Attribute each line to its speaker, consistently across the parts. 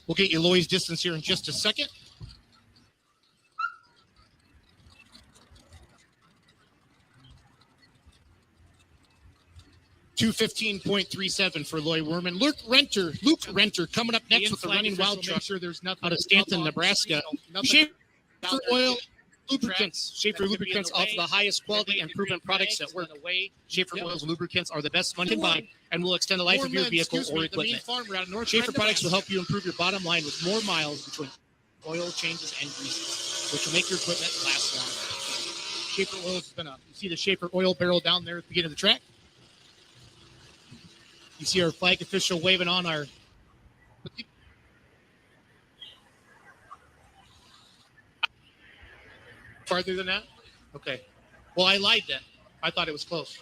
Speaker 1: We'll get you Loy's distance here in just a second. $215.37 for Loy Werman. Luke Renter coming up next with the running wild truck out of Stanton, Nebraska. Schaefer Oil Lubricants. Schaefer Lubricants offer the highest quality and proven products that work. Schaefer Oil's lubricants are the best money can buy and will extend the life of your vehicle or equipment. Schaefer products will help you improve your bottom line with more miles between oil changes and greases, which will make your equipment last longer. Schaefer Oil has been you see the Schaefer Oil barrel down there at the beginning of the track. You see our flag official waving on our. Farther than that? Okay. Well, I lied then. I thought it was close.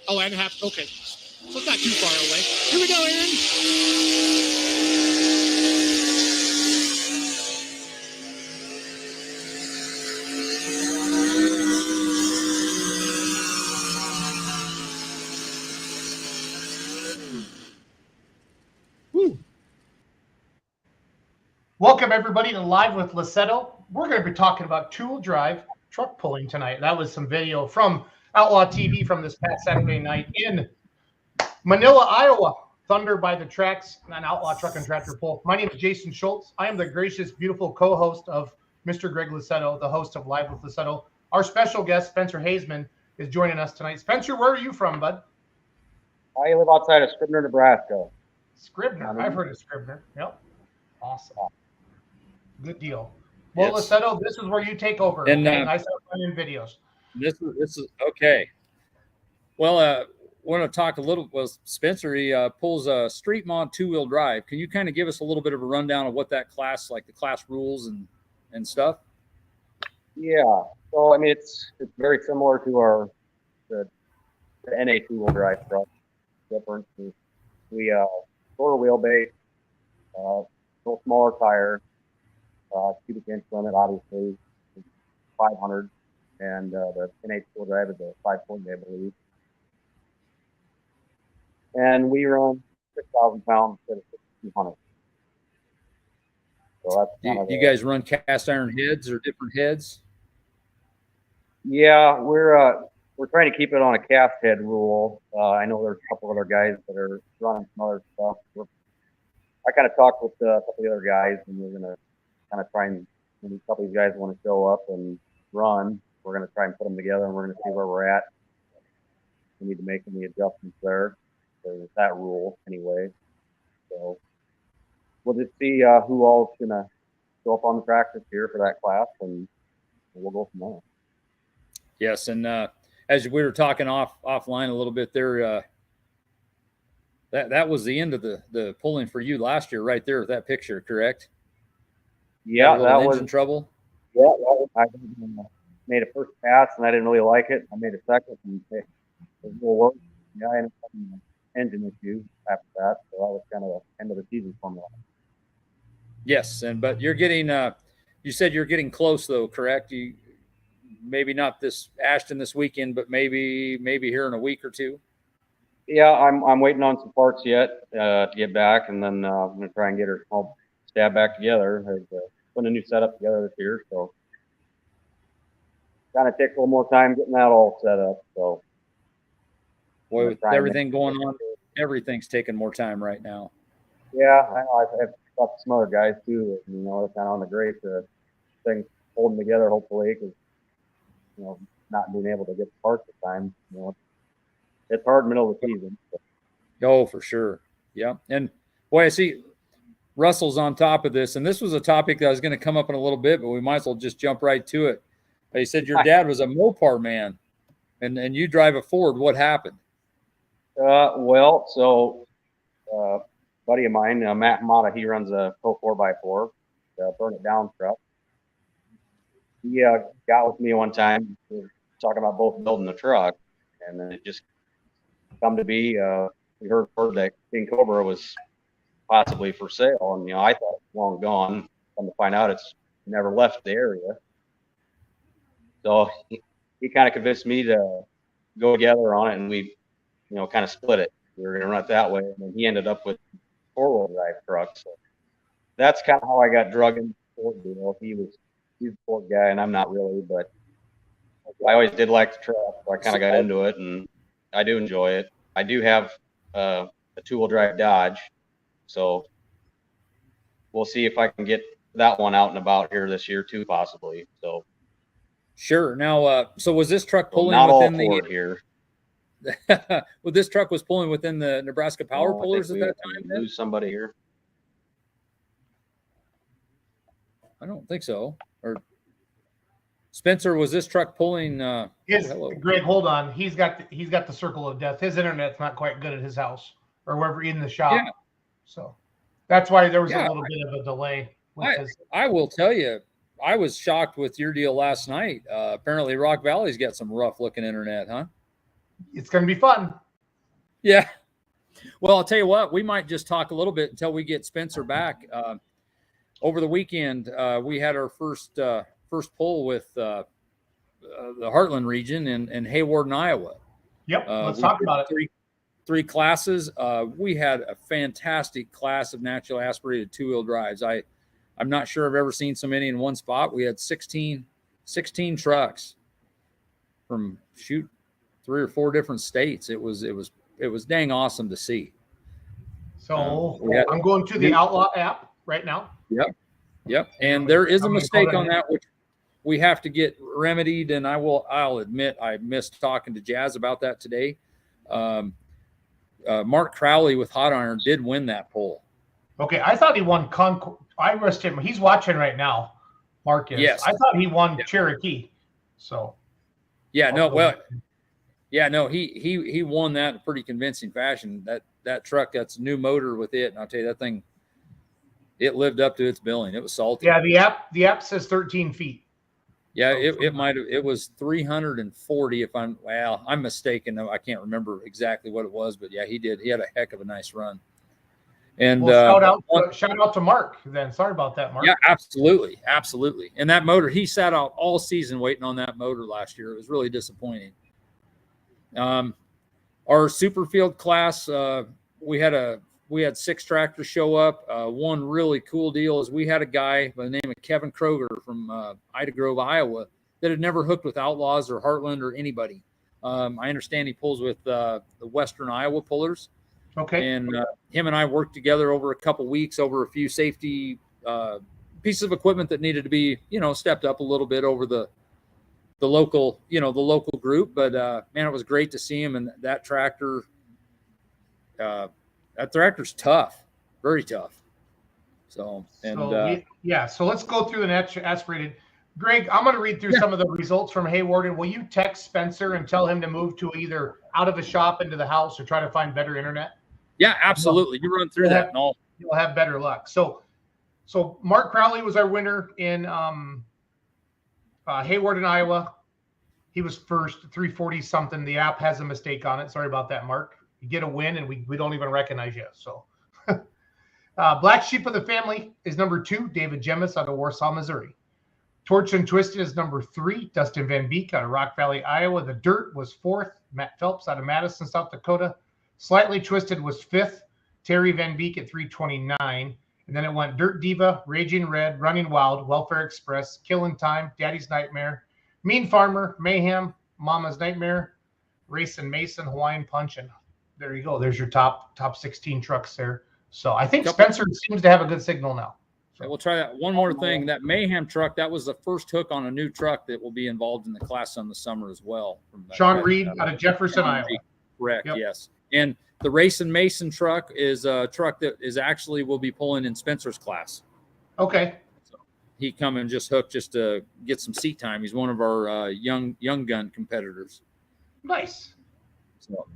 Speaker 1: Oh, and a half. Okay. So it's not too far away. Here we go, Aaron.
Speaker 2: Welcome, everybody, to Live with Lussetto. We're going to be talking about two-wheel drive truck pulling tonight. That was some video from Outlaw TV from this past Saturday night in Manila, Iowa. Thunder by the Tracks, an Outlaw Truck and Tractor Pull. My name is Jason Schultz. I am the gracious, beautiful co-host of Mr. Greg Lussetto, the host of Live with Lussetto. Our special guest, Spenser Hausman, is joining us tonight. Spencer, where are you from, bud?
Speaker 3: I live outside of Scribner, Nebraska.
Speaker 2: Scribner. I've heard of Scribner. Yep. Awesome. Good deal. Well,
Speaker 4: Yes.
Speaker 2: Lussetto, this is where you take over.
Speaker 4: And
Speaker 2: I start running videos.
Speaker 4: This is okay. Well, want to talk a little. Well, Spencer, he pulls a street mod two-wheel drive. Can you kind of give us a little bit of a rundown of what that class, like the class rules and stuff?
Speaker 3: Yeah. So I mean, it's very similar to the NA two-wheel drive truck. Different. We shorter wheelbase, little smaller tire. Cubic inch limit, obviously, 500, and the NA four drive is a 540, I believe. And we run 6,000 pounds instead of 6,200. So that's
Speaker 4: you guys run cast iron heads or different heads?
Speaker 3: Yeah, we're trying to keep it on a cast head rule. I know there's a couple other guys that are running some other stuff. I kind of talked with a couple of the other guys, and we're gonna kind of try and when a couple of these guys want to show up and run, we're going to try and put them together, and we're going to see where we're at. We need to make any adjustments there. There's that rule anyway. So we'll just see who all's going to show up on the track this year for that class, and we'll go from there.
Speaker 4: Yes, and as we were talking offline a little bit there, that was the end of the pulling for you last year, right there with that picture, correct?
Speaker 3: Yeah, that was
Speaker 4: engine trouble.
Speaker 3: Yeah, I made a first pass and I didn't really like it. I made a second and it was a little worse. Yeah, I ended up having an engine issue after that, so that was kind of the end of the season for me.
Speaker 4: Yes, but you're getting. You said you're getting close though, correct? You maybe not this Ashton this weekend, but maybe here in a week or two.
Speaker 3: Yeah, I'm waiting on some parts yet to get back, and then I'm gonna try and get her all stabbed back together. Putting a new setup together this year, so kind of takes a little more time getting that all set up. So,
Speaker 4: boy, with everything going on, everything's taking more time right now.
Speaker 3: Yeah, I know. I've talked to some other guys too. You know, they're kind of on the great things holding together, hopefully, because not being able to get the parts at time. It's hard in the middle of the season.
Speaker 4: Oh, for sure. Yeah, and boy, I see Russell's on top of this, and this was a topic that was going to come up in a little bit, but we might as well just jump right to it. He said your dad was a Mopar man, and you drive a Ford. What happened?
Speaker 3: So buddy of mine, Matt Mata, he runs a Pro 4x4, Burn It Down truck. He got with me one time, we were talking about both building the truck, and then it just come to be, we heard that King Cobra was possibly for sale, and I thought it was long gone. Come to find out, it's never left the area. So he kind of convinced me to go together on it, and we, kind of split it. We were going to run it that way, and then he ended up with 4-wheel drive truck. So that's kind of how I got drug into the Ford deal. He's a Ford guy, and I'm not really, but I always did like the truck, so I kind of got into it, and I do enjoy it. I do have a 2-wheel drive Dodge, so we'll see if I can get that one out and about here this year too, possibly. So
Speaker 4: sure. Now, so was this truck pulling
Speaker 3: not all
Speaker 4: within
Speaker 3: Ford here?
Speaker 4: well, this truck was pulling within the Nebraska Power Pullers at that time?
Speaker 3: Lose somebody here.
Speaker 4: I don't think so. Or Spencer, was this truck pulling?
Speaker 2: Greg, hold on. He's got the circle of death. His internet's not quite good at his house or wherever in the shop.
Speaker 4: Yeah.
Speaker 2: So that's why there was a little bit of a delay.
Speaker 4: I will tell you, I was shocked with your deal last night. Apparently, Rock Valley's got some rough looking internet, huh?
Speaker 2: It's going to be fun.
Speaker 4: Yeah. Well, I'll tell you what, we might just talk a little bit until we get Spencer back. Over the weekend, we had our first pull with the Heartland region in Hayward, Iowa.
Speaker 2: Yep. Let's talk about it.
Speaker 4: Three classes. We had a fantastic class of naturally aspirated 2-wheel drives. I'm not sure I've ever seen so many in one spot. We had 16 trucks from 3 or 4 different states. It was dang awesome to see.
Speaker 2: So I'm going to the Outlaw app right now.
Speaker 4: Yep. And there is a mistake on that, which we have to get remedied. And I'll admit I missed talking to Jazz about that today. Mark Crowley with Hot Iron did win that poll.
Speaker 2: Okay, I thought he won I rushed him. He's watching right now. Mark is.
Speaker 4: Yes.
Speaker 2: I thought he won Cherokee. So.
Speaker 4: Yeah. He won that in a pretty convincing fashion. That truck, that's a new motor with it, and I'll tell you that thing. It lived up to its billing. It was salty.
Speaker 2: Yeah, the app says 13 feet.
Speaker 4: Yeah, it was 340 if I'm mistaken. I can't remember exactly what it was, but yeah, he did. He had a heck of a nice run. And
Speaker 2: shout out to Mark then. Sorry about that, Mark.
Speaker 4: Yeah, absolutely. And that motor, he sat out all season waiting on that motor last year. It was really disappointing. Our Superfield class, we had 6 tractors show up. One really cool deal is we had a guy by the name of Kevin Kroger from Ida Grove, Iowa, that had never hooked with Outlaws or Heartland or anybody. I understand he pulls with the Western Iowa pullers.
Speaker 2: Okay.
Speaker 4: And him and I worked together over a couple weeks over a few safety pieces of equipment that needed to be, stepped up a little bit over the local group. But man, it was great to see him. And that tractor's tough, very tough. So let's go through the aspirated. Greg, I'm going to read through some of the results from Hayward, and will you text Spencer and tell him to move to either out of the shop into the house or try to find better internet? Yeah, absolutely. You run through that, and
Speaker 2: you'll have better luck. So Mark Crowley was our winner in Hayward in Iowa. He was first, 340 something. The app has a mistake on it. Sorry about that, Mark. You get a win, and we don't even recognize you. So, Black Sheep of the Family is number 2, David Jemis out of Warsaw, Missouri. Torch and Twisted is number 3, Dustin Van Beek out of Rock Valley, Iowa. The Dirt was 4th, Matt Phelps out of Madison, South Dakota. Slightly Twisted was 5th, Terry Van Beek at 329. And then it went Dirt Diva, Raging Red, Running Wild, Welfare Express, Killing Time, Daddy's Nightmare, Mean Farmer, Mayhem, Mama's Nightmare, Race and Mason, Hawaiian Punch, and there you go. There's your top 16 trucks there. So I think Spencer seems to have a good signal now.
Speaker 4: So we'll try that. One more thing. That Mayhem truck, that was the first hook on a new truck that will be involved in the class on the summer as well.
Speaker 2: Sean Reed out of Jefferson, Iowa.
Speaker 4: Correct, yes. And the Race and Mason truck is a truck that is actually will be pulling in Spencer's class.
Speaker 2: Okay.
Speaker 4: So he come and just hook just to get some seat time. He's one of our young gun competitors.
Speaker 2: Nice.
Speaker 4: So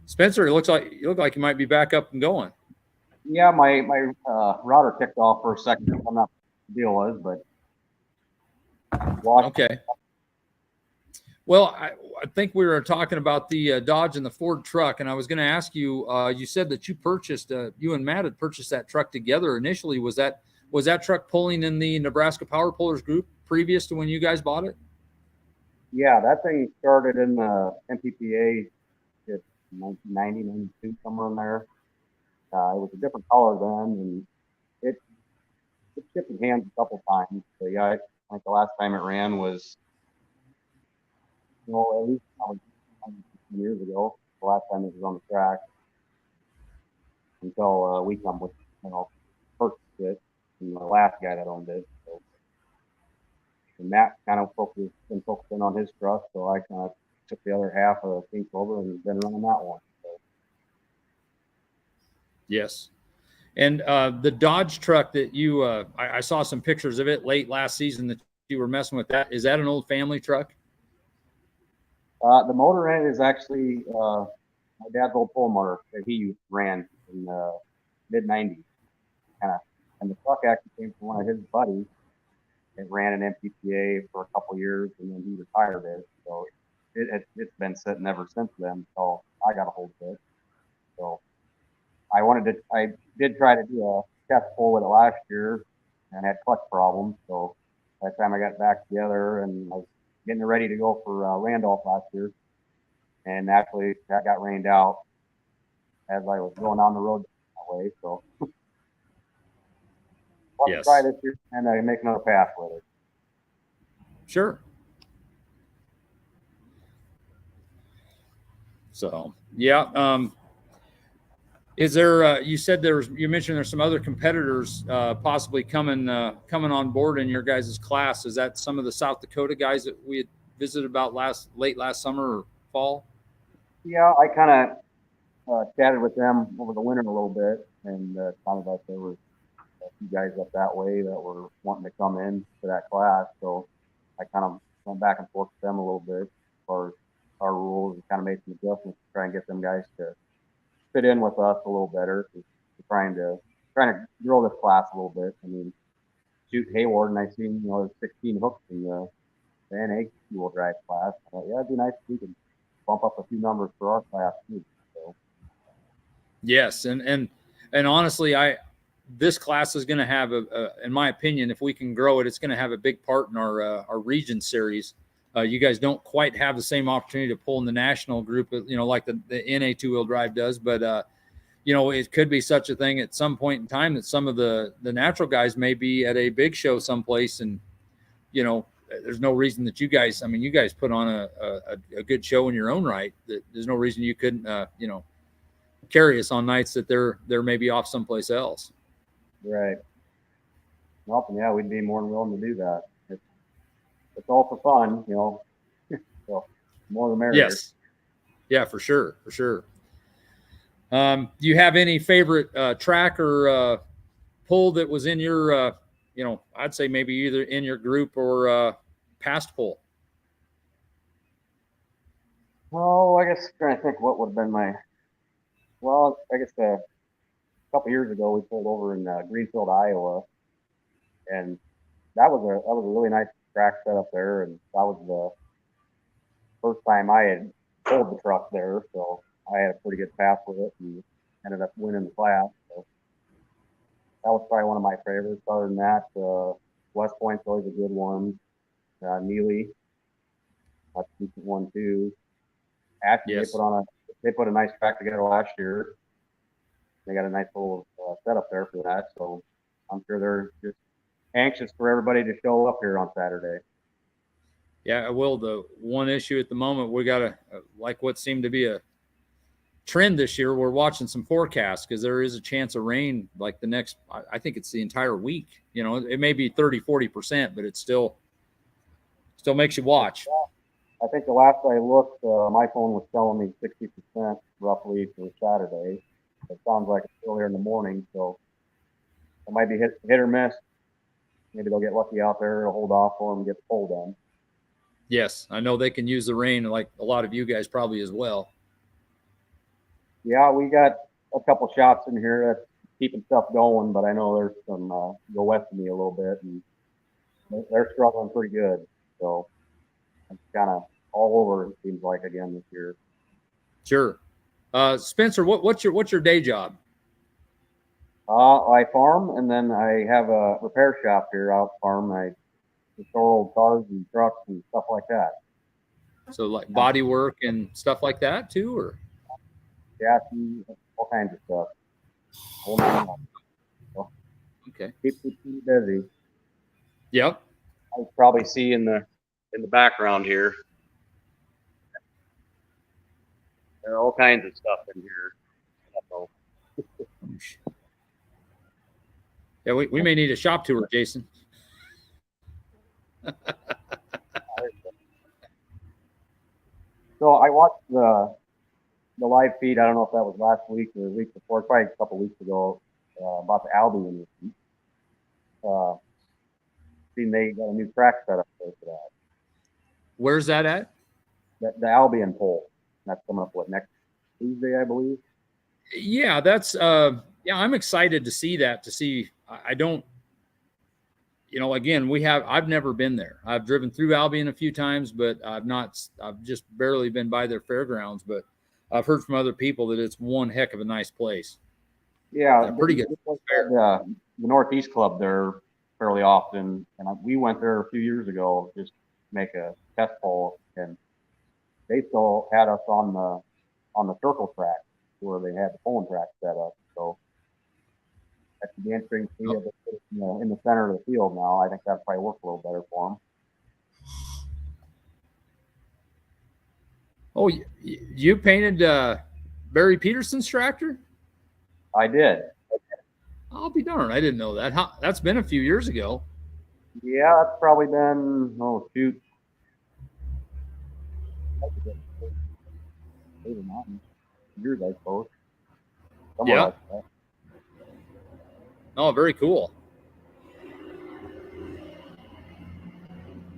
Speaker 4: Spencer, you look like you might be back up and going.
Speaker 3: Yeah, my router kicked off for a second. I'm not what the deal was, but
Speaker 4: okay. Well, I think we were talking about the Dodge and the Ford truck, and I was going to ask you. You said that you purchased, you and Matt had purchased that truck together initially. Was that truck pulling in the Nebraska Power Pullers group previous to when you guys bought it?
Speaker 3: Yeah, that thing started in the MPPA at 1990, 92, somewhere in there. It was a different color then, and it shifted hands a couple times. So yeah, I think the last time it ran was, at least probably 15 years ago. The last time it was on the track until we come with, purchased it, and the last guy that owned it. So, and Matt kind of been focusing on his truck, so I kind of took the other half of King Cobra and been running that one. So.
Speaker 4: Yes. And the Dodge truck that you, I saw some pictures of it late last season that you were messing with. That is that an old family truck?
Speaker 3: The motor in it is actually my dad's old pole motor that he ran in the mid '90s, and the truck actually came from one of his buddies. It ran an MPPA for a couple years, and then he retired it. So it's been sitting ever since then. So I got a hold of it. So I did try to do a test pull with it last year, and had clutch problems. So by the time I got back together, and I was getting ready to go for Randolph last year, and actually that got rained out as I was going down the road that way. So let's try this year and make another pass with it.
Speaker 4: Sure. So yeah. Is there? You said you mentioned there's some other competitors possibly coming on board in your guys' class. Is that some of the South Dakota guys that we had visited about late last summer or fall?
Speaker 3: Yeah, I kind of chatted with them over the winter a little bit, and found out there were a few guys up that way that were wanting to come in to that class. So I kind of went back and forth with them a little bit as far as our rules, and kind of made some adjustments to try and get them guys to fit in with us a little better. Trying to grow this class a little bit. I mean, shoot Hayward, and I seen there's 16 hooks in the NA two-wheel drive class. I thought, yeah, it'd be nice if we could bump up a few numbers for our class too. So.
Speaker 4: Yes, and honestly, this class is going to have in my opinion, if we can grow it, it's going to have a big part in our region series. You guys don't quite have the same opportunity to pull in the national group, like the NA two-wheel drive does, but it could be such a thing at some point in time that some of the natural guys may be at a big show someplace, and there's no reason that you guys put on a good show in your own right. That there's no reason you couldn't carry us on nights that they're maybe off someplace else.
Speaker 3: Right. Well, yeah, we'd be more than willing to do that. It's all for fun, so more the merrier.
Speaker 4: Yes. Yeah, for sure. Do you have any favorite track or pull that was in your, I'd say maybe either in your group or past pull?
Speaker 3: Oh, I guess trying to think what would have been I guess a couple years ago we pulled over in Greenfield, Iowa, and that was a really nice track set up there, and that was the first time I had pulled the truck there, so I had a pretty good pass with it and ended up winning the class. So that was probably one of my favorites. Other than that, West Point's always a good one. Neely, that's a decent one too. Ashton,
Speaker 4: yes.
Speaker 3: they put a nice track together last year. They got a nice little setup there for that, so I'm sure they're just anxious for everybody to show up here on Saturday.
Speaker 4: Yeah, well, the one issue at the moment, we got like what seemed to be a trend this year, we're watching some forecasts because there is a chance of rain like the next, I think it's the entire week. It may be 30-40%, but it still makes you watch.
Speaker 3: I think the last I looked, my phone was telling me 60% roughly for Saturday. It sounds like it's still here in the morning, so it might be hit or miss. Maybe they'll get lucky out there to hold off for them and get the pull done.
Speaker 4: Yes, I know they can use the rain like a lot of you guys probably as well.
Speaker 3: Yeah, we got a couple shots in here that's keeping stuff going, but I know there's some go west of me a little bit, and they're struggling pretty good. So it's kind of all over, it seems like, again this year.
Speaker 4: Sure. Spenser, what's your day job?
Speaker 3: I farm, and then I have a repair shop here out farm. I restore old cars and trucks and stuff like that.
Speaker 4: So like body work and stuff like that too, or?
Speaker 3: Yeah, all kinds of stuff. whole nine yards. So
Speaker 4: Okay.
Speaker 3: keeps me pretty busy.
Speaker 4: Yep.
Speaker 3: I probably see in the background here. There are all kinds of stuff in here. So,
Speaker 4: Yeah, we may need a shop tour, Jason.
Speaker 3: so I watched the live feed. I don't know if that was last week or the week before, probably a couple weeks ago, about the Albion. Seen they got a new track set up there for that.
Speaker 4: Where's that at?
Speaker 3: The Albion poll. That's coming up next Tuesday, I believe.
Speaker 4: Yeah, that's yeah, I'm excited to see that. I don't, again, I've never been there. I've driven through Albion a few times, but I've just barely been by their fairgrounds, but I've heard from other people that it's one heck of a nice place.
Speaker 3: Yeah,
Speaker 4: pretty good.
Speaker 3: The Northeast Club there fairly often, and we went there a few years ago just to make a test poll, and they still had us on the circle track where they had the pulling track set up. So that should be interesting to see if it's in the center of the field now. I think that probably work a little better for them.
Speaker 4: Oh, you painted Barry Peterson's tractor?
Speaker 3: I did.
Speaker 4: I'll be darned. I didn't know that. That's been a few years ago.
Speaker 3: Yeah, that's probably been, years, I suppose.
Speaker 4: Yeah.
Speaker 3: Like that.
Speaker 4: Oh, very cool.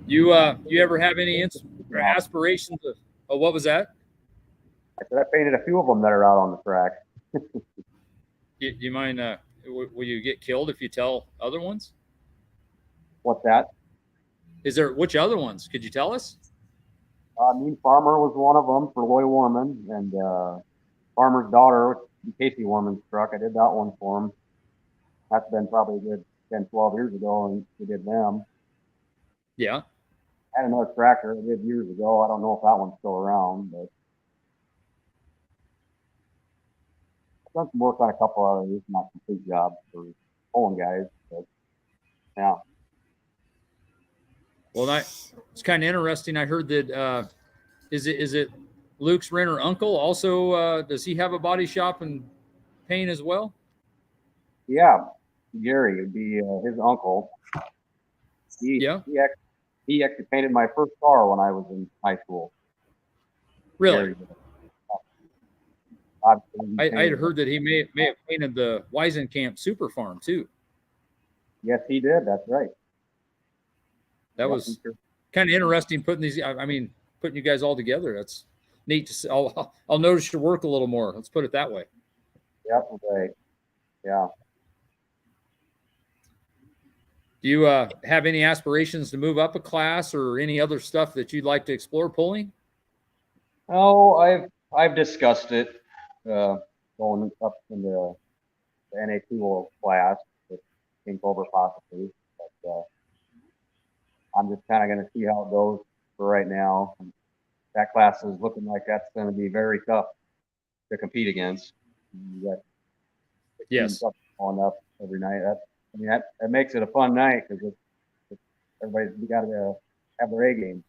Speaker 4: You ever have any aspirations of what was that?
Speaker 3: I said I painted a few of them that are out on the track.
Speaker 4: You mind? Will you get killed if you tell other ones?
Speaker 3: What's that?
Speaker 4: Which other ones? Could you tell us?
Speaker 3: Mean Farmer was one of them for Loy Warman, and Farmer's Daughter, Casey Warman's truck. I did that one for him. That's been probably a good 10, 12 years ago, and we did them.
Speaker 4: Yeah.
Speaker 3: I had another tractor I did years ago. I don't know if that one's still around, but I've done some work on a couple others, not complete jobs for pulling guys, but yeah.
Speaker 4: Well, it's kind of interesting. I heard that is it Luke's renter uncle also? Does he have a body shop and paint as well?
Speaker 3: Yeah, Gary would be his uncle. He actually painted my first car when I was in high school.
Speaker 4: Really? I had heard that he may have painted the Weisenkamp Super Farm too.
Speaker 3: Yes, he did. That's right.
Speaker 4: That was kind of interesting putting you guys all together. That's neat to see. I'll notice your work a little more. Let's put it that way.
Speaker 3: Yep. Right. Yeah.
Speaker 4: Do you have any aspirations to move up a class or any other stuff that you'd like to explore pulling?
Speaker 3: Oh, I've discussed it, going up in the NA2 class with King Cobra possibly, but I'm just kind of going to see how it goes for right now. And that class is looking like that's going to be very tough to compete against. You got on up every night. That makes it a fun night because everybody's got to have their A game.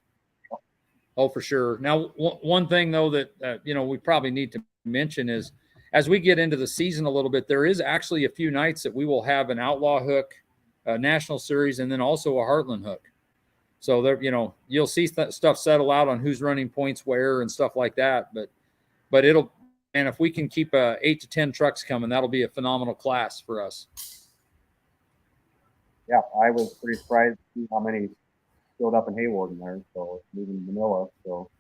Speaker 4: Oh, for sure. Now, one thing though that we probably need to mention is, as we get into the season a little bit, there is actually a few nights that we will have an Outlaw hook, a National Series, and then also a Heartland hook. So there, you'll see stuff settle out on who's running points where and stuff like that. But and if we can keep 8 to 10 trucks coming, that'll be a phenomenal class for us.
Speaker 3: Yeah, I was pretty surprised to see how many showed up in Hayward in there. So moving Manila. So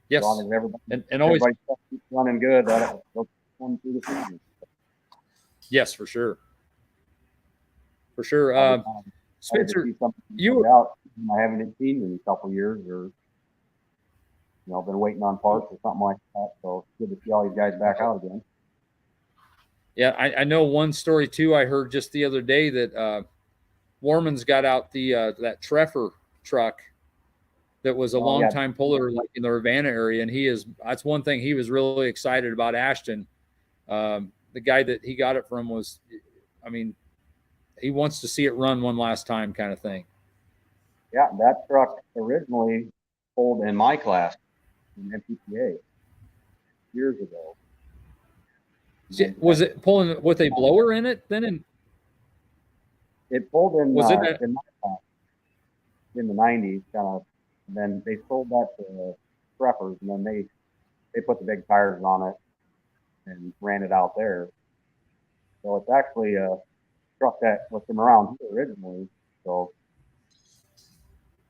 Speaker 4: yes,
Speaker 3: as long as everybody
Speaker 4: always
Speaker 3: keeps running good, that'll come through the season.
Speaker 4: Yes, for sure. For sure. Spenser,
Speaker 3: I haven't seen in a couple years, or been waiting on parts or something like that. So it's good to see all these guys back out again.
Speaker 4: Yeah, I know one story too. I heard just the other day that Warman's got out that Treffer truck that was a long-time puller, like in the Urbana area, and that's one thing he was really excited about. Ashton, the the guy that he got it from was, I mean, he wants to see it run one last time kind of thing.
Speaker 3: Yeah, that truck originally pulled in my class in MPPA years ago.
Speaker 4: Was it pulling with a blower in it then?
Speaker 3: It pulled in,
Speaker 4: Was it
Speaker 3: in my class in the 90s, kind of. And then they sold that to preppers, and then they put the big tires on it and ran it out there. So it's actually a truck that was from around here originally. So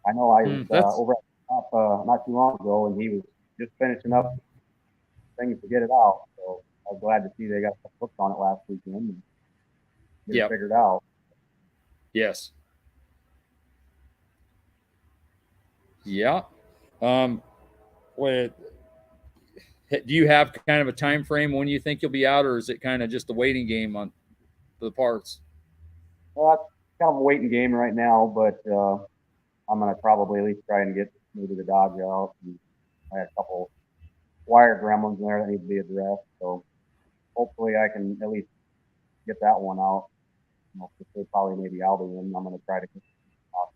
Speaker 3: I know I was over at the top not too long ago, and he was just finishing up things to get it out. So I was glad to see they got some hooks on it last weekend and get it figured out.
Speaker 4: Yes. Yeah. Do you have kind of a time frame when you think you'll be out, or is it kind of just a waiting game on the parts?
Speaker 3: Well, it's kind of a waiting game right now, but I'm going to probably at least try and get maybe the Dodge out. And I had a couple wire gremlins in there that need to be addressed, so hopefully I can at least get that one out. You know, probably maybe Albion. I'm going to try to get it out.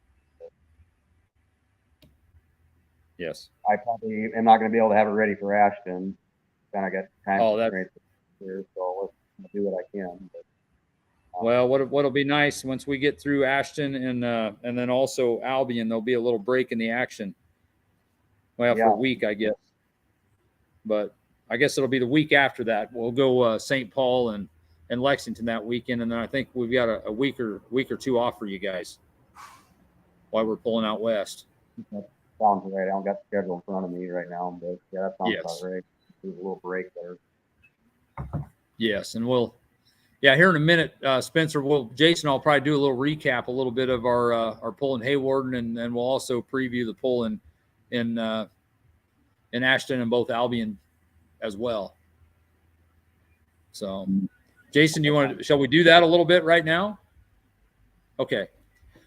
Speaker 4: Yes.
Speaker 3: I probably am not going to be able to have it ready for Ashton. Kind of got time constraints here, so let's do what I can. But,
Speaker 4: well, what'll be nice once we get through Ashton and then also Albion, there'll be a little break in the action. Well, for a week, I guess. But I guess it'll be the week after that. We'll go St. Paul and Lexington that weekend, and then I think we've got a week or two off for you guys while we're pulling out west.
Speaker 3: That sounds right. I don't got the schedule in front of me right now, but yeah, that sounds about right. There's a little break there.
Speaker 4: Yes, and here in a minute, Spencer, Jason, I'll probably do a little recap, a little bit of our pull in Hayward, and we'll also preview the pull in Ashton and both Albion as well. So, Jason, shall we do that a little bit right now? Okay.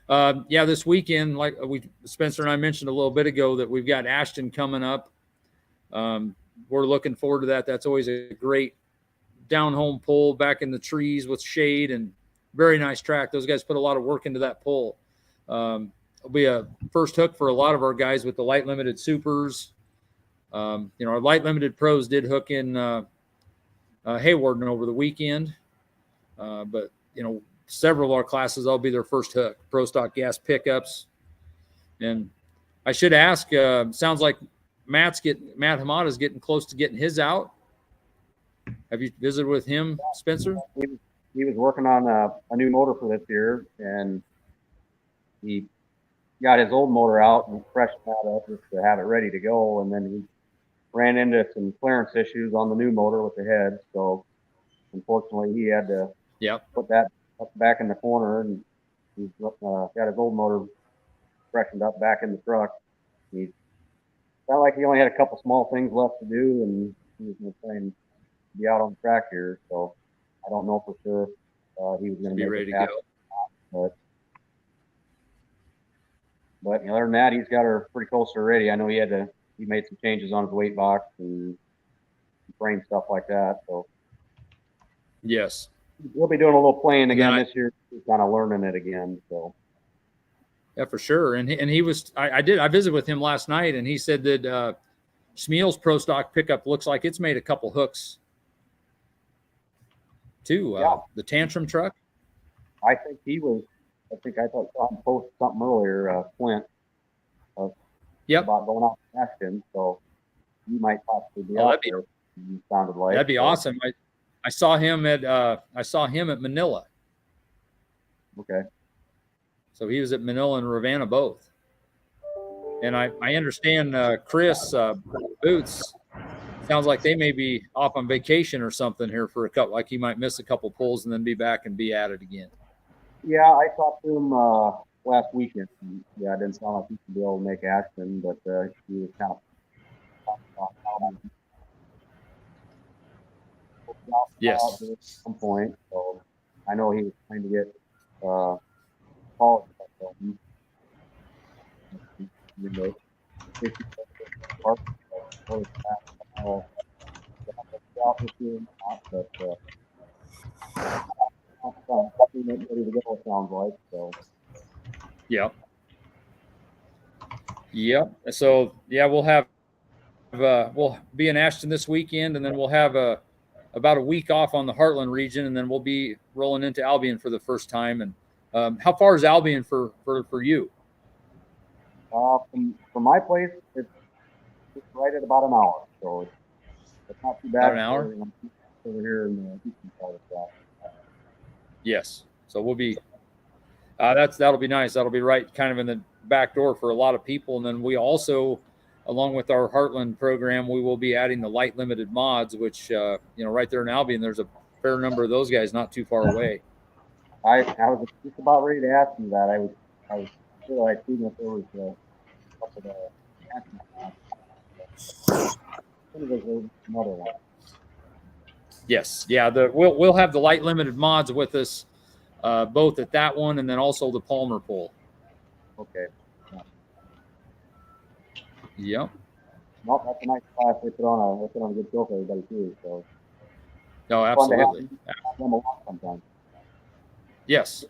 Speaker 4: This weekend, like Spencer and I mentioned a little bit ago, that we've got Ashton coming up. We're looking forward to that. That's always a great down-home pull back in the trees with shade, and very nice track. Those guys put a lot of work into that pull. It'll be a first hook for a lot of our guys with the light limited supers. Our light limited pros did hook in Hayward over the weekend, but several of our classes, that'll be their first hook. Pro stock gas pickups, and I should ask. Sounds like Matt Hamada's getting close to getting his out. Have you visited with him, Spencer?
Speaker 3: He was working on a new motor for this year, and he got his old motor out and freshened that up just to have it ready to go. And then he ran into some clearance issues on the new motor with the head. So unfortunately, he had to put that up back in the corner, and he's got his old motor freshened up back in the truck. He felt like he only had a couple small things left to do, and he was going to try and be out on the track here. So I don't know for sure he was going to
Speaker 4: be ready to go.
Speaker 3: But other than that, he's got her pretty close already. I know he made some changes on his weight box and frame stuff like that. So
Speaker 4: yes,
Speaker 3: we'll be doing a little playing again this year, kind of learning it again. So
Speaker 4: yeah, for sure. And he was. I visited with him last night, and he said that Smeal's Pro Stock pickup looks like it's made a couple hooks too. The Tantrum truck.
Speaker 3: I think he was. I think I thought I posted something earlier, Flint. About going out to Ashton, so you might possibly be out there. You sounded like
Speaker 4: that'd be awesome. I saw him at Manila.
Speaker 3: Okay.
Speaker 4: So he was at Manila and Ravenna both. And I understand Chris Boots sounds like they may be off on vacation or something here for a couple. Like he might miss a couple pulls and then be back and be at it again.
Speaker 3: Yeah, I talked to him last weekend. Yeah, it didn't sound like he could be able to make Ashton, but he was kind of
Speaker 4: yes
Speaker 3: at some point. So I know he was trying to get college. sounds like. So.
Speaker 4: Yep. So yeah, we'll be in Ashton this weekend, and then we'll have about a week off on the Heartland region, and then we'll be rolling into Albion for the first time. And how far is Albion for you?
Speaker 3: From my place, it's right at about an hour, so it's not too bad.
Speaker 4: About an hour?
Speaker 3: Over here in the eastern part of town.
Speaker 4: Yes. So we'll be that'll be nice. That'll be right kind of in the back door for a lot of people. And then we also, along with our Heartland program, we will be adding the light limited mods, which right there in Albion, there's a fair number of those guys not too far away.
Speaker 3: I was just about ready to ask you that. I was sure I'd seen if there was a couple of another one.
Speaker 4: Yes, yeah. We'll have the light limited mods with us, both at that one and then also the Palmer pool.
Speaker 3: Okay.
Speaker 4: Yep.
Speaker 3: Nope, that's a nice class. They put on a good show for everybody too. So.
Speaker 4: No, absolutely.
Speaker 3: Sometimes.
Speaker 4: Yes.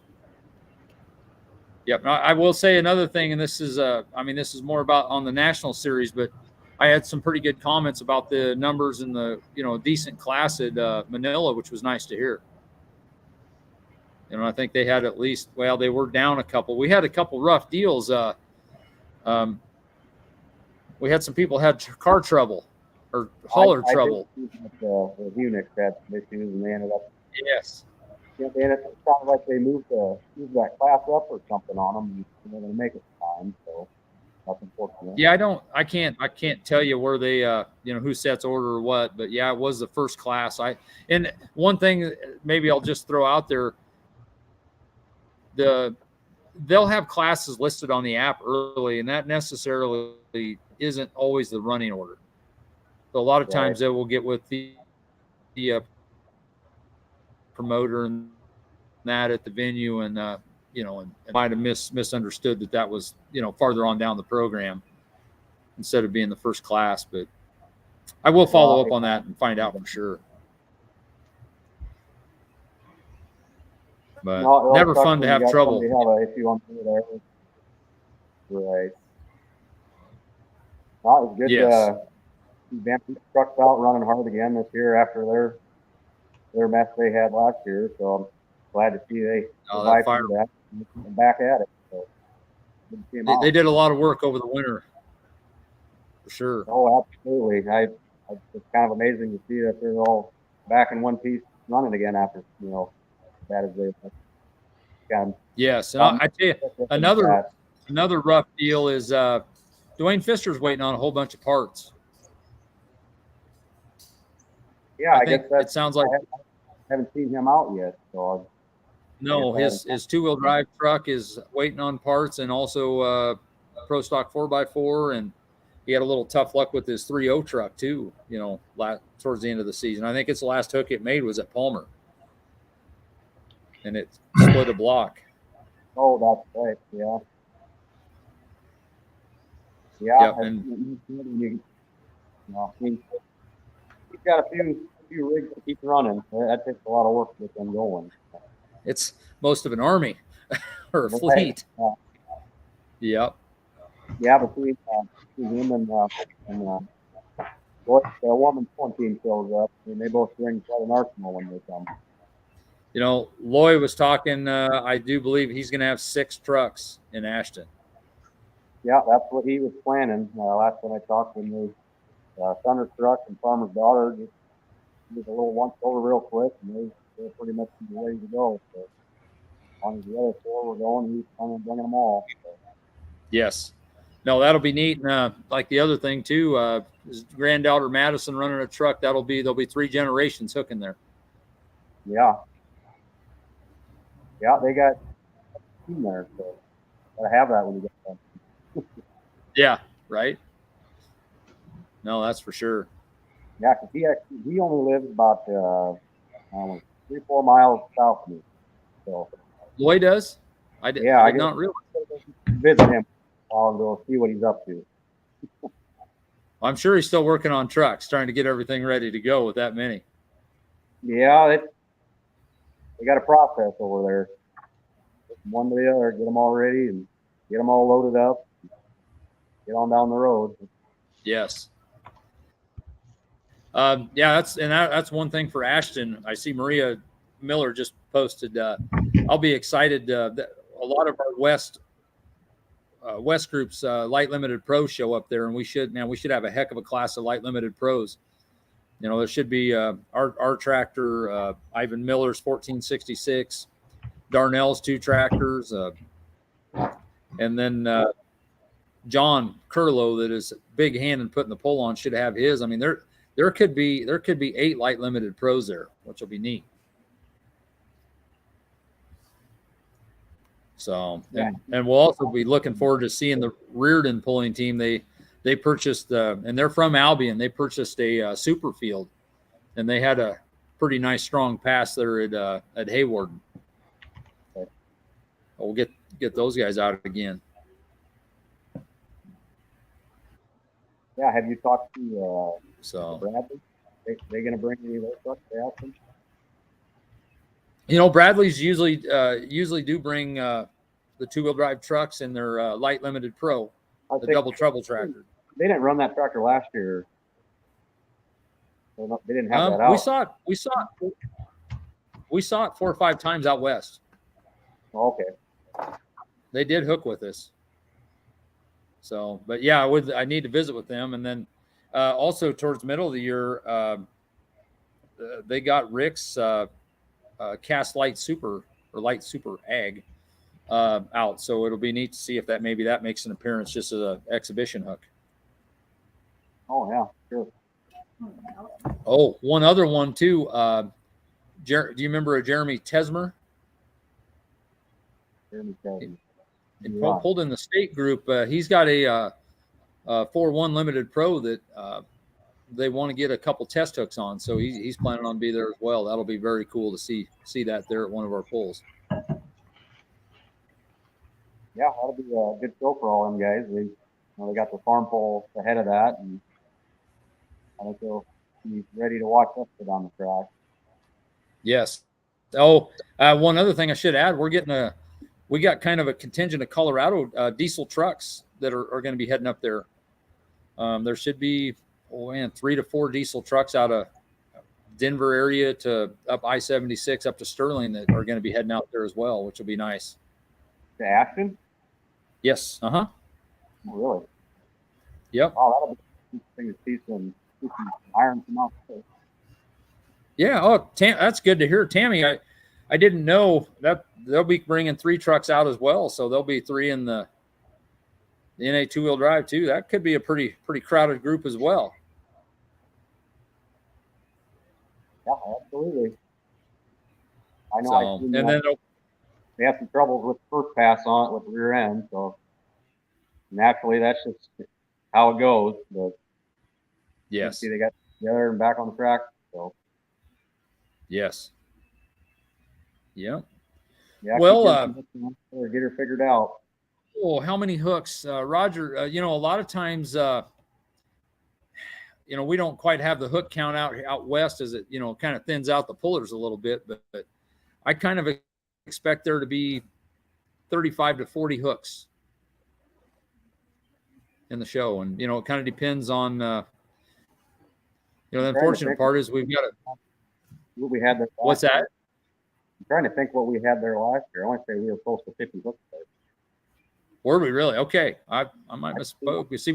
Speaker 4: Yep. Now, I will say another thing, and this is this is more about on the national series, but I had some pretty good comments about the numbers in the decent class at Manila, which was nice to hear. I think they had at least, they were down a couple. We had a couple rough deals. We had some people had car trouble or hauler trouble.
Speaker 3: The Unix had issues, and they ended up.
Speaker 4: Yes.
Speaker 3: It sounded like they moved that class up or something on them, and they're going to make it time. So that's unfortunate.
Speaker 4: Yeah, I can't tell you where they who sets order or what, but yeah, it was the first class. And one thing maybe I'll just throw out there, they'll have classes listed on the app early, and that necessarily isn't always the running order. So a lot of times they will get with the promoter and that at the venue, and and might have misunderstood that was farther on down the program instead of being the first class. But I will follow up on that and find out for sure. But never fun to have trouble.
Speaker 3: Have an issue on there. Right. Well, it was good.
Speaker 4: Yes.
Speaker 3: These trucks out running hard again this year after their mess they had last year. So I'm glad to see they survived through that and back at it. So
Speaker 4: they did a lot of work over the winter, for sure.
Speaker 3: Oh, absolutely. It's kind of amazing to see that they're all back in one piece running again after that is they.
Speaker 4: Yes, and I tell you another rough deal is Dwayne Pfister's waiting on a whole bunch of parts.
Speaker 3: Yeah, I guess
Speaker 4: it sounds like
Speaker 3: I haven't seen him out yet. So
Speaker 4: no, his 2-wheel drive truck is waiting on parts, and also Pro Stock 4x4, and he had a little tough luck with his 3.0 truck too. Towards the end of the season, I think it's the last hook it made was at Palmer, and it split a block.
Speaker 3: Oh, that's right. Yeah. Yeah.
Speaker 4: Yep, and
Speaker 3: he's got a few rigs to keep running. That takes a lot of work to get them going.
Speaker 4: It's most of an army or a fleet. Yep.
Speaker 3: Yeah, between him and the woman's one team shows up, and they both bring quite an arsenal when they come.
Speaker 4: Loy was talking. I do believe he's going to have 6 trucks in Ashton.
Speaker 3: Yeah, that's what he was planning. Last time I talked to him, Sonner's truck and Farmer's daughter just did a little once over real quick, and they're pretty much ready to go. So as long as the other 4 were going, he's kind of bringing them all. So.
Speaker 4: Yes. No, that'll be neat. And like the other thing too, his granddaughter Madison running a truck. There'll be 3 generations hooking there.
Speaker 3: Yeah. Yeah, they got a team there, so gotta have that when you get done.
Speaker 4: Yeah, right. No, that's for sure.
Speaker 3: Yeah, because he only lives about 3-4 miles south of me. So
Speaker 4: Loy does. I did not realize.
Speaker 3: Visit him. I'll go see what he's up to.
Speaker 4: I'm sure he's still working on trucks, trying to get everything ready to go with that many.
Speaker 3: Yeah, they got a process over there. one to the other, get them all ready and get them all loaded up, get on down the road.
Speaker 4: Yes. That's one thing for Ashton. I see Maria Miller just posted. I'll be excited. That a lot of our West groups, light limited pros show up there, and we should have a heck of a class of light limited pros. You know, there should be our tractor, Ivan Miller's 1466, Darnell's 2 tractors, and then John Curlow, that is big hand and putting the pole on, should have his. I mean, there could be 8 light limited pros there, which will be neat. So, and we'll also be looking forward to seeing the Reardon pulling team. They purchased, and they're from Albion. They purchased a super field, and they had a pretty nice strong pass there at Hayward. We'll get those guys out again.
Speaker 3: Yeah, have you talked to Bradley? They going to bring any of those trucks to Ashton?
Speaker 4: You know, Bradley's usually do bring the 2-wheel drive trucks in their light limited pro, the double trouble tractor.
Speaker 3: They didn't run that tractor last year. They didn't have that out. We saw it 4 or 5 times out west. Okay.
Speaker 4: They did hook with us. So, but yeah, I need to visit with them, and then also towards the middle of the year, they got Rick's cast light super or light super ag out. So it'll be neat to see if that makes an appearance just as an exhibition hook.
Speaker 3: Oh yeah, sure.
Speaker 4: Oh, one other one too. Do you remember Jeremy Tesmer?
Speaker 3: Jeremy Tesmer.
Speaker 4: Pulled in the state group. He's got a 4-1 limited pro that they want to get a couple test hooks on. So he's planning on being there as well. That'll be very cool to see that there at one of our pulls.
Speaker 3: Yeah, that'll be a good show for all them guys. They got the farm pull ahead of that, and I think they'll be ready to watch us get on the track.
Speaker 4: Yes. Oh, one other thing I should add, we got kind of a contingent of Colorado diesel trucks that are going to be heading up there. There should be 3 to 4 diesel trucks out of Denver area to up I-76 up to Sterling that are going to be heading out there as well, which will be nice.
Speaker 3: To Ashton?
Speaker 4: Yes. Uh-huh.
Speaker 3: Oh, really?
Speaker 4: Yep.
Speaker 3: Oh, that'll be interesting to see some iron come out there.
Speaker 4: Yeah. Oh, that's good to hear, Tammy. I didn't know that they'll be bringing 3 trucks out as well, so there'll be 3 in the NA 2-wheel drive too. That could be a pretty crowded group as well.
Speaker 3: Yeah, absolutely. I know.
Speaker 4: So, and then
Speaker 3: they have some troubles with first pass on it with the rear end, so naturally that's just how it goes. But
Speaker 4: yes,
Speaker 3: see, they got together and back on the track. So
Speaker 4: yes, yeah.
Speaker 3: Yeah.
Speaker 4: Well,
Speaker 3: get her figured out.
Speaker 4: Oh, how many hooks, Roger? A lot of times, we don't quite have the hook count out west as it, kind of thins out the pullers a little bit, but I kind of expect there to be 35 to 40 hooks in the show. And, it kind of depends on, the unfortunate part is we've got
Speaker 3: what we had there.
Speaker 4: What's that?
Speaker 3: I'm trying to think what we had there last year. I want to say we were close to 50 hooks there.
Speaker 4: Were we really? Okay. I might misspoke. You see,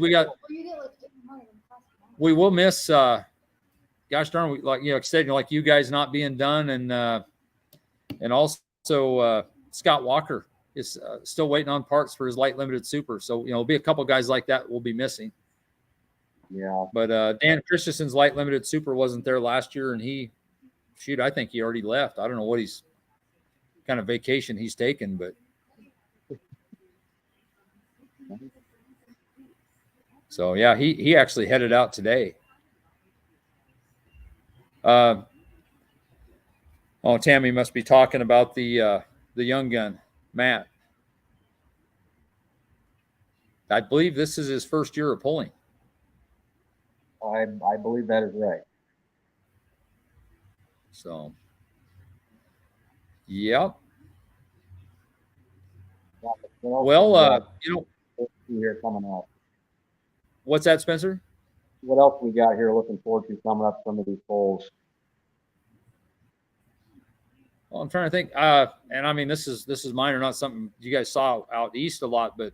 Speaker 4: we will miss, gosh darn, like you guys not being done. And also Scott Walker is still waiting on parts for his light limited super. So, there'll be a couple guys like that we'll be missing.
Speaker 3: Yeah.
Speaker 4: But Dan Christensen's light limited super wasn't there last year. And I think he already left. I don't know what kind of vacation he's taken, but. So yeah, he actually headed out today. Tammy must be talking about the young gun, Matt. I believe this is his first year of pulling.
Speaker 3: I believe that is right.
Speaker 4: So, yep. Well,
Speaker 3: here coming up.
Speaker 4: what's that, Spencer?
Speaker 3: What else we got here looking forward to coming up some of these polls?
Speaker 4: Well, I'm trying to think. And I mean, this is minor, not something you guys saw out east a lot, but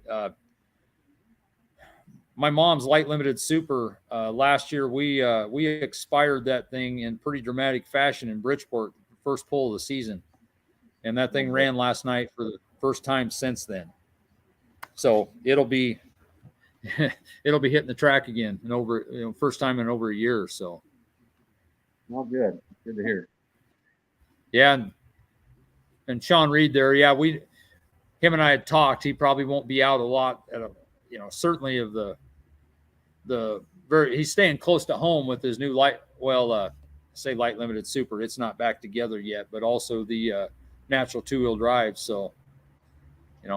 Speaker 4: my mom's light limited super last year, we expired that thing in pretty dramatic fashion in Bridgeport, first pull of the season, and that thing ran last night for the first time since then. So it'll be hitting the track again in over first time in over a year or so.
Speaker 3: Well, good to hear.
Speaker 4: Yeah, and Sean Reed there, yeah, him and I had talked. He probably won't be out a lot at certainly of the he's staying close to home with his new light limited super. It's not back together yet, but also the natural 2-wheel drive. So,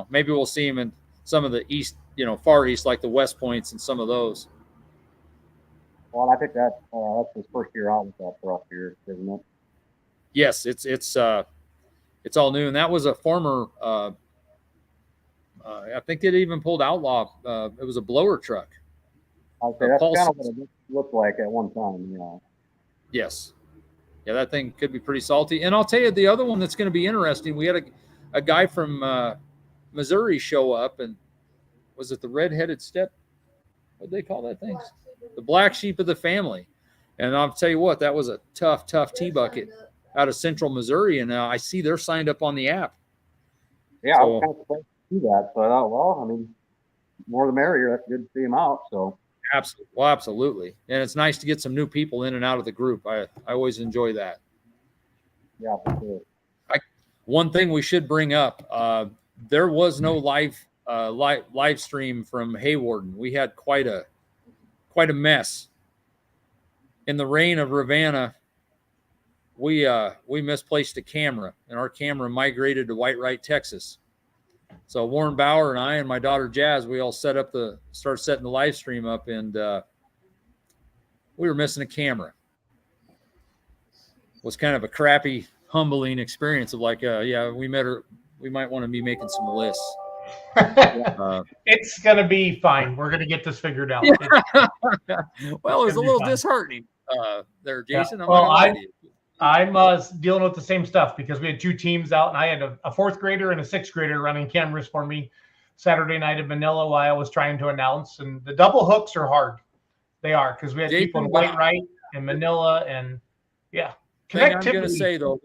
Speaker 4: maybe we'll see him in some of the east, far east, like the West Points and some of those.
Speaker 3: Well, I think that's his first year out with that for us here, isn't it?
Speaker 4: Yes, it's all new, and that was a former. I think it even pulled Outlaw. It was a blower truck.
Speaker 3: I'd say that's kind of what it looked like at one time.
Speaker 4: Yes. Yeah, that thing could be pretty salty. And I'll tell you, the other one that's going to be interesting, we had a guy from Missouri show up, and was it the red-headed step? What do they call that thing? The black sheep of the family. And I'll tell you what, that was a tough T-bucket out of central Missouri, and I see they're signed up on the app.
Speaker 3: Yeah, I was kind of surprised to see that. So I thought, well, I mean, more the merrier. That's good to see him out. So
Speaker 4: absolutely. And it's nice to get some new people in and out of the group. I always enjoy that.
Speaker 3: Yeah, for sure.
Speaker 4: One thing we should bring up, there was no live stream from Haywarden. We had quite a mess. In the rain of Ravenna, we misplaced a camera, and our camera migrated to Whitewright, Texas. So Warren Bauer and I and my daughter Jazz, we all started setting the live stream up, and we were missing a camera. It was kind of a crappy, humbling experience of like, we met her. We might want to be making some lists.
Speaker 2: It's gonna be fine. We're gonna get this figured out.
Speaker 4: Well, it was a little disheartening there, Jason.
Speaker 2: Yeah. I'm dealing with the same stuff because we had 2 teams out, and I had a 4th grader and a 6th grader running cameras for me Saturday night in Manila while I was trying to announce. And the double hooks are hard. They are, because we had people in Whitewright and Manila, and connectivity.
Speaker 4: I'm going to say though,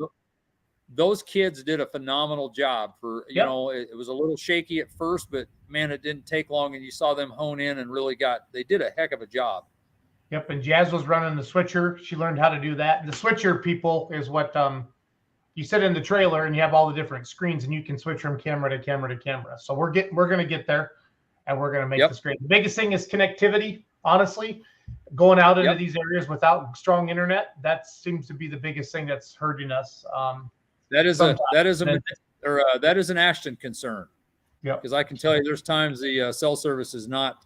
Speaker 4: those kids did a phenomenal job. It was a little shaky at first, but man, it didn't take long, and you saw them hone in and really they did a heck of a job.
Speaker 2: Yep, and Jazz was running the switcher. She learned how to do that. The switcher, people, is what you sit in the trailer and you have all the different screens, and you can switch from camera to camera to camera. So we're going to get there, and we're going to make this great. The biggest thing is connectivity. Honestly, going out into these areas without strong internet, that seems to be the biggest thing that's hurting us.
Speaker 4: That is an Ashton concern. Yeah, because I can tell you, there's times the cell service is not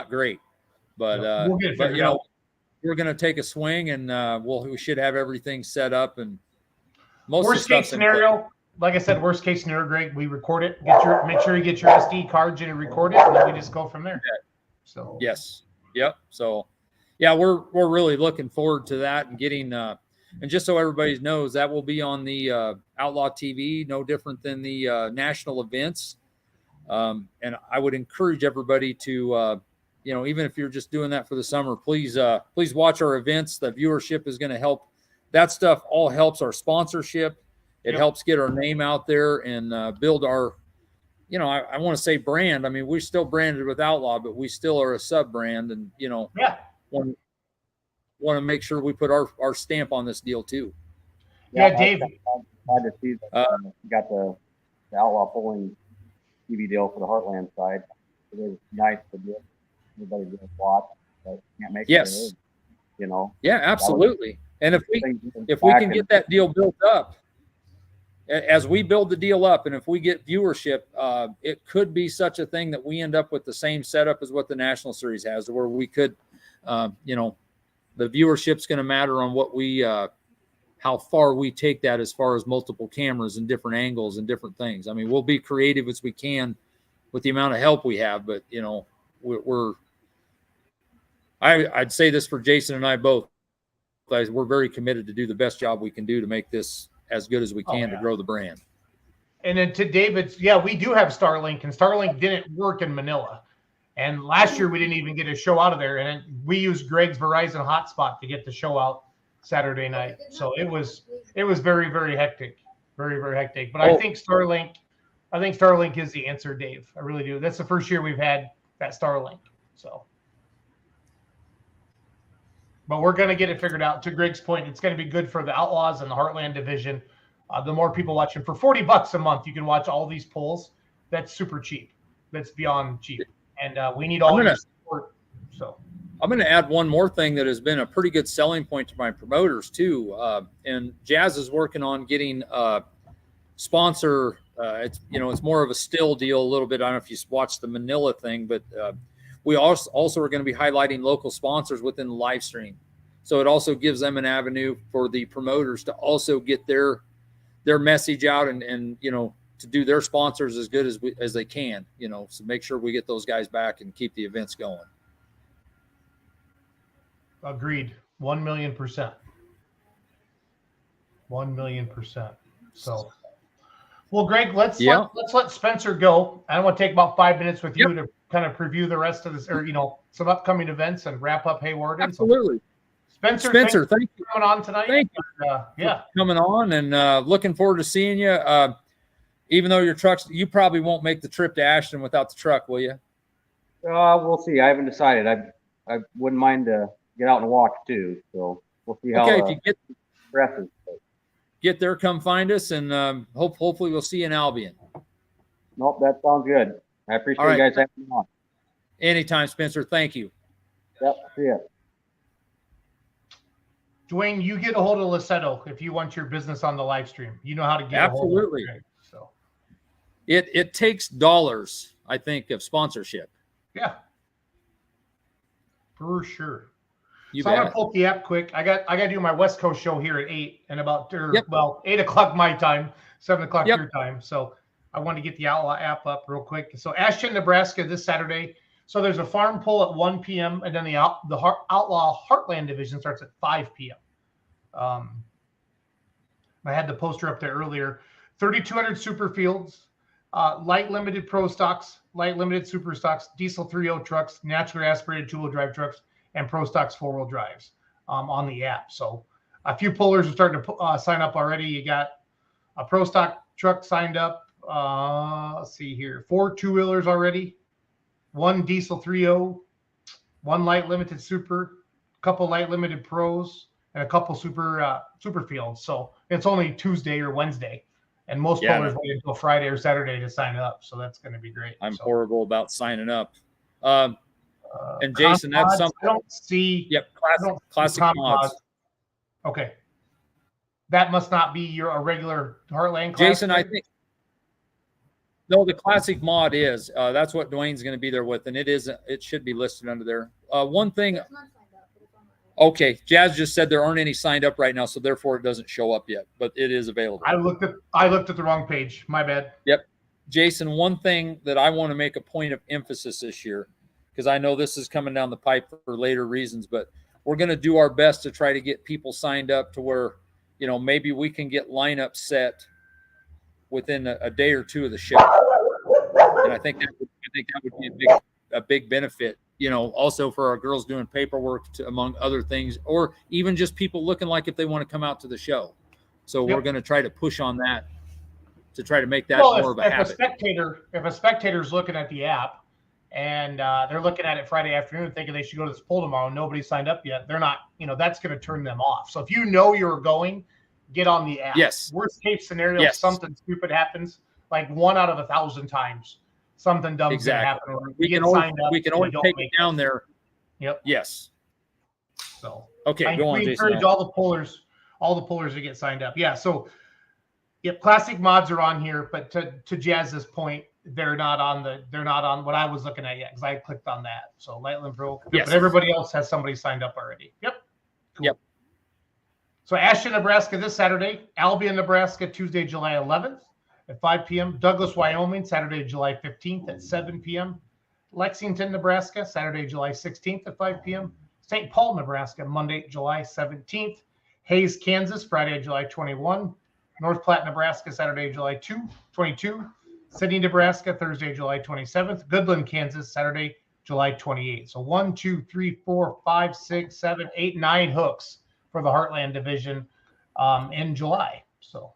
Speaker 4: great, but we're going to take a swing, and we should have everything set up. And
Speaker 2: worst case scenario, like I said, worst case scenario, Greg, we record it. Make sure you get your SD cards and record it, and then we just go from there. So
Speaker 4: yes, yep. So we're really looking forward to that, and getting and just so everybody knows, that will be on the Outlaw TV, no different than the national events. And I would encourage everybody to even if you're just doing that for the summer, please watch our events. The viewership is going to help. That stuff all helps our sponsorship. It helps get our name out there and build our, I want to say brand. I mean, we're still branded with Outlaw, but we still are a sub brand, and want to make sure we put our stamp on this deal too.
Speaker 2: Yeah, Dave.
Speaker 3: Glad to see that got the Outlaw Pulling TV deal for the Heartland side. It was nice to get everybody to watch, but can't make it.
Speaker 4: Yeah, absolutely. And if we can get that deal built up, as we build the deal up, and if we get viewership, it could be such a thing that we end up with the same setup as what the National Series has, where we could, the viewership's going to matter on what we how far we take that as far as multiple cameras and different angles and different things. I mean, we'll be creative as we can with the amount of help we have, but you know, I'd say this for Jason and I both. We're very committed to do the best job we can do to make this as good as we can to grow the brand.
Speaker 2: And then to David's, yeah, we do have Starlink, and Starlink didn't work in Manila. And last year we didn't even get a show out of there. And we used Greg's Verizon hotspot to get the show out Saturday night. So it was very, very hectic. Very, very hectic. But I think Starlink is the answer, Dave. I really do. That's the first year we've had that Starlink. So, but we're going to get it figured out. To Greg's point, it's going to be good for the Outlaws and the Heartland division. The more people watching, for $40 a month, you can watch all these polls. That's super cheap. That's beyond cheap. And we need all your support. So
Speaker 4: I'm going to add one more thing that has been a pretty good selling point to my promoters too. And Jazz is working on getting sponsor. It's more of a still deal a little bit. I don't know if you watched the Manila thing, but we also are going to be highlighting local sponsors within the live stream. So it also gives them an avenue for the promoters to also get their message out and to do their sponsors as good as they can, so make sure we get those guys back and keep the events going.
Speaker 2: Agreed. 1,000,000%. 1,000,000%. So, well, Greg, let's let Spenser go. I want to take about 5 minutes with you to kind of preview the rest of this, or some upcoming events and wrap up Hayward.
Speaker 4: Absolutely.
Speaker 2: So, Spenser, thank you for coming on tonight.
Speaker 4: Thank you. Coming on and looking forward to seeing you. Even though your trucks, you probably won't make the trip to Ashton without the truck, will you?
Speaker 3: We'll see. I haven't decided. I wouldn't mind to get out and walk too. So we'll see how.
Speaker 4: Okay, if you get there, come find us, and hopefully we'll see you in Albion.
Speaker 3: Nope, that sounds good. I appreciate you guys having me on.
Speaker 4: Anytime, Spenser. Thank you.
Speaker 3: Yep. See ya.
Speaker 2: Dwayne, you get a hold of Lussetto if you want your business on the live stream. You know how to get a hold of Greg. So
Speaker 4: it takes dollars, I think, of sponsorship.
Speaker 2: Yeah, for sure.
Speaker 4: I'm
Speaker 2: gonna pull up the app quick. I got to do my West Coast show here at 8 and about 8 o'clock my time, 7 o'clock your time. So I want to get the Outlaw app up real quick. So Ashton, Nebraska this Saturday. So there's a farm pull at 1 p.m. and then the Outlaw Heartland division starts at 5 p.m. I had the poster up there earlier. 3,200 super fields, light limited pro stocks, light limited super stocks, diesel 3.0 trucks, naturally aspirated two-wheel drive trucks, and pro stocks 4-wheel drives on the app. So a few pullers are starting to sign up already. You got a pro stock truck signed up. Let's see here. 4 two-wheelers already. 1 diesel 3.0, 1 light limited super, a couple light limited pros, and a couple super fields. So it's only Tuesday or Wednesday, and most pullers wait until Friday or Saturday to sign up. So that's going to be great.
Speaker 4: I'm horrible about signing up. And Jason, that's something
Speaker 2: I don't see.
Speaker 4: Yep, classic mods.
Speaker 2: Okay, that must not be a regular Heartland class.
Speaker 4: Jason, I think. No, the classic mod is. That's what Dwayne's going to be there with, and it should be listed under there. One thing. Okay, Jazz just said there aren't any signed up right now, so therefore it doesn't show up yet, but it is available.
Speaker 2: I looked at the wrong page. My bad.
Speaker 4: Yep. Jason, one thing that I want to make a point of emphasis this year, because I know this is coming down the pipe for later reasons, but we're going to do our best to try to get people signed up to where, maybe we can get lineups set within a day or two of the show. And I think that would be a big benefit, also for our girls doing paperwork among other things, or even just people looking like if they want to come out to the show. So we're going to try to push on that to try to make that more of a habit.
Speaker 2: If a spectator's looking at the app and they're looking at it Friday afternoon thinking they should go to this poll tomorrow, nobody signed up yet, they're not, that's going to turn them off. So if you're going, get on the app.
Speaker 4: Yes.
Speaker 2: Worst case scenario, if something stupid happens, like 1 out of 1,000 times, something dumb is going to happen.
Speaker 4: We can always take it down there.
Speaker 2: Yep.
Speaker 4: Yes.
Speaker 2: So
Speaker 4: okay, go on, Jason.
Speaker 2: Encourage all the pullers to get signed up. Yeah. So classic mods are on here, but to Jazz's point, they're not on what I was looking at yet because I clicked on that. So Lightland Pro, but everybody else has somebody signed up already. Yep. Cool.
Speaker 4: Yep.
Speaker 2: So Ashton, Nebraska this Saturday. Albion, Nebraska, Tuesday, July 11th at 5 p.m. Douglas, Wyoming, Saturday, July 15th at 7 p.m. Lexington, Nebraska, Saturday, July 16th at 5 p.m. St. Paul, Nebraska, Monday, July 17th. Hayes, Kansas, Friday, July 21. North Platte, Nebraska, Saturday, July 22. Sydney, Nebraska, Thursday, July 27th. Goodland, Kansas, Saturday, July 28th. So 1, 2, 3, 4, 5, 6, 7, 8, 9 hooks for the Heartland division in July. So,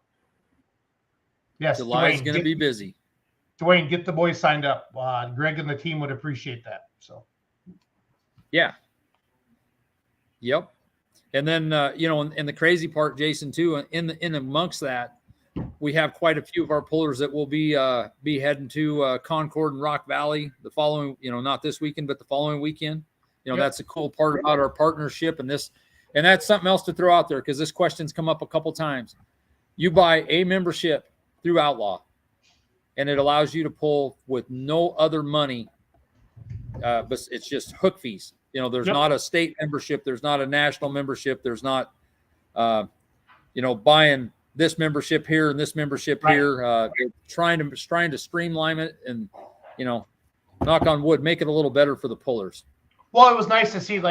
Speaker 2: yes,
Speaker 4: July is going to be busy.
Speaker 2: Dwayne, get the boys signed up. Greg and the team would appreciate that. So,
Speaker 4: yeah. Yep. And then, and the crazy part, Jason, too, in amongst that, we have quite a few of our pullers that will be heading to Concord and Rock Valley the following, not this weekend, but the following weekend. Yep. That's a cool part about our partnership. And that's something else to throw out there, because this question's come up a couple times. You buy a membership through Outlaw, and it allows you to pull with no other money, but it's just hook fees. There's not a state membership. There's not a national membership. There's not, buying this membership here and this membership here. Trying to streamline it and, knock on wood, make it a little better for the pullers.
Speaker 2: Well, it was nice to see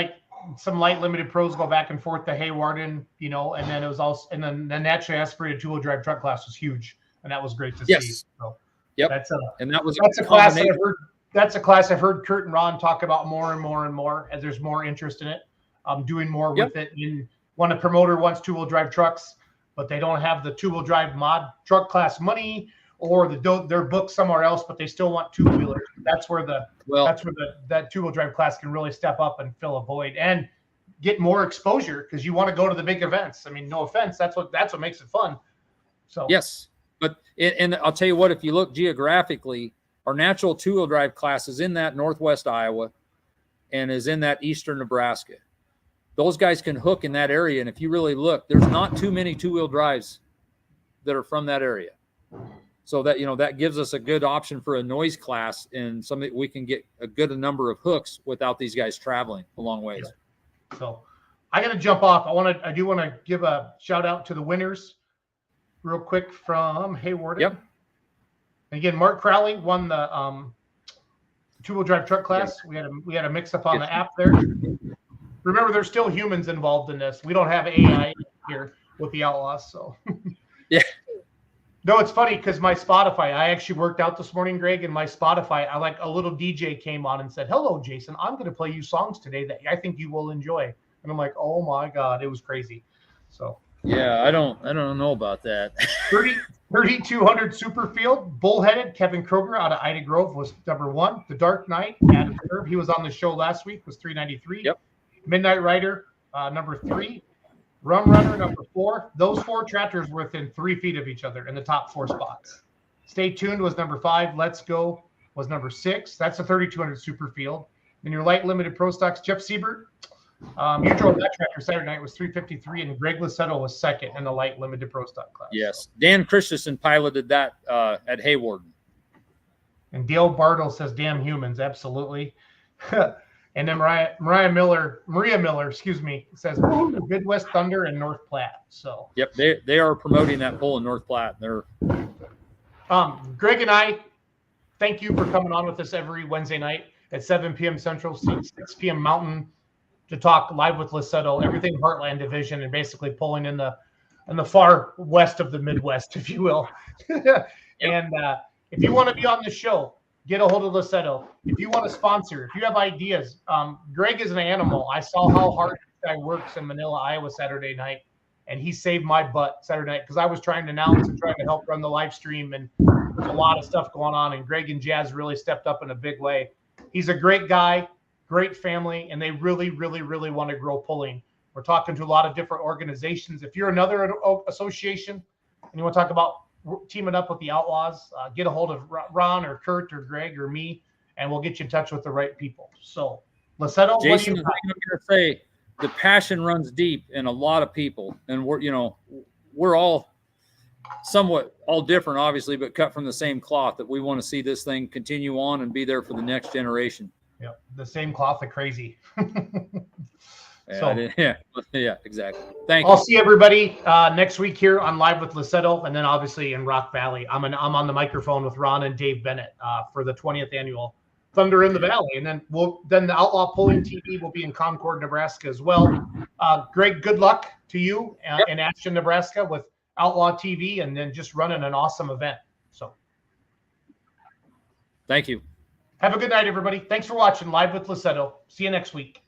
Speaker 2: some light limited pros go back and forth to Haywarden, and then it was also, and then the naturally aspirated two-wheel drive truck class was huge, and that was great to see. So,
Speaker 4: yep.
Speaker 2: That's a class I've heard. That's a class I've heard Kurt and Ron talk about more and more and more as there's more interest in it. Doing more with it. When a promoter wants two-wheel drive trucks, but they don't have the two-wheel drive mod truck class money, or they're booked somewhere else, but they still want two-wheelers. That's where that two-wheel drive class can really step up and fill a void and get more exposure, because you want to go to the big events. I mean, no offense, that's what makes it fun. So
Speaker 4: yes, but and I'll tell you what, if you look geographically, our natural two-wheel drive class is in that Northwest Iowa and is in that Eastern Nebraska. Those guys can hook in that area. And if you really look, there's not too many two-wheel drives that are from that area. So that, that gives us a good option for a noise class and something we can get a good number of hooks without these guys traveling a long ways.
Speaker 2: So I got to jump off. I do want to give a shout out to the winners real quick from Hayward.
Speaker 4: Yep.
Speaker 2: Again, Mark Crowley won the two-wheel drive truck class. We had a mix-up on the app there. Remember, there's still humans involved in this. We don't have AI here with the Outlaws. So
Speaker 4: yeah.
Speaker 2: No, it's funny because my Spotify, I actually worked out this morning, Greg, and my Spotify, a little DJ came on and said, "Hello, Jason, I'm going to play you songs today that I think you will enjoy." And I'm like, "Oh my God," it was crazy. So
Speaker 4: yeah, I don't know about that.
Speaker 2: 3200 Superfield, bullheaded. Kevin Kroger out of Ida Grove was number 1. The Dark Knight, Adam Herb, he was on the show last week, was 393.
Speaker 4: Yep.
Speaker 2: Midnight Rider, number 3. Rum Runner, number 4. Those 4 tractors were within 3 feet of each other in the top 4 spots. Stay Tuned was number 5. Let's Go was number 6. That's a 3200 Superfield. And your light limited pro stocks, Jeff Siebert, you drove that tractor Saturday night, was 353, and Greg Lussetto was second in the light limited pro stock class.
Speaker 4: Yes. Dan Christensen piloted that at Haywarden.
Speaker 2: And Dale Bartle says, "Damn humans," absolutely. And then Maria Miller, says Midwest Thunder and North Platte. So
Speaker 4: yep, they are promoting that poll in North Platte. They're
Speaker 2: Greg and I thank you for coming on with us every Wednesday night at 7 p.m. Central, 6 p.m. Mountain, to talk live with Lussetto, everything Heartland division, and basically pulling in the far west of the Midwest, if you will. And if you want to be on the show, get a hold of Lussetto. If you want to sponsor, if you have ideas, Greg is an animal. I saw how hard this guy works in Manila, Iowa Saturday night, and he saved my butt Saturday night because I was trying to announce and trying to help run the live stream, and there's a lot of stuff going on, and Greg and Jazz really stepped up in a big way. He's a great guy, great family, and they really, really, really want to grow pulling. We're talking to a lot of different organizations. If you're another association and you want to talk about teaming up with the Outlaws, get a hold of Ron or Kurt or Greg or me, and we'll get you in touch with the right people. So, Lussetto,
Speaker 4: Jason, I'm going to say the passion runs deep in a lot of people, and we're all somewhat all different, obviously, but cut from the same cloth, that we want to see this thing continue on and be there for the next generation.
Speaker 2: Yeah, the same cloth of crazy. So
Speaker 4: yeah, exactly. Thank
Speaker 2: I'll
Speaker 4: you.
Speaker 2: see everybody next week here on Live with Lussetto, and then obviously in Rock Valley. I'm on the microphone with Ron and Dave Bennett for the 20th annual Thunder in the Valley, and then the Outlaw Pulling TV will be in Concord, Nebraska as well. Greg, good luck to you in Ashton, Nebraska with Outlaw TV, and then just running an awesome event. So
Speaker 4: Thank you.
Speaker 2: have a good night, everybody. Thanks for watching Live with Lussetto. See you next week.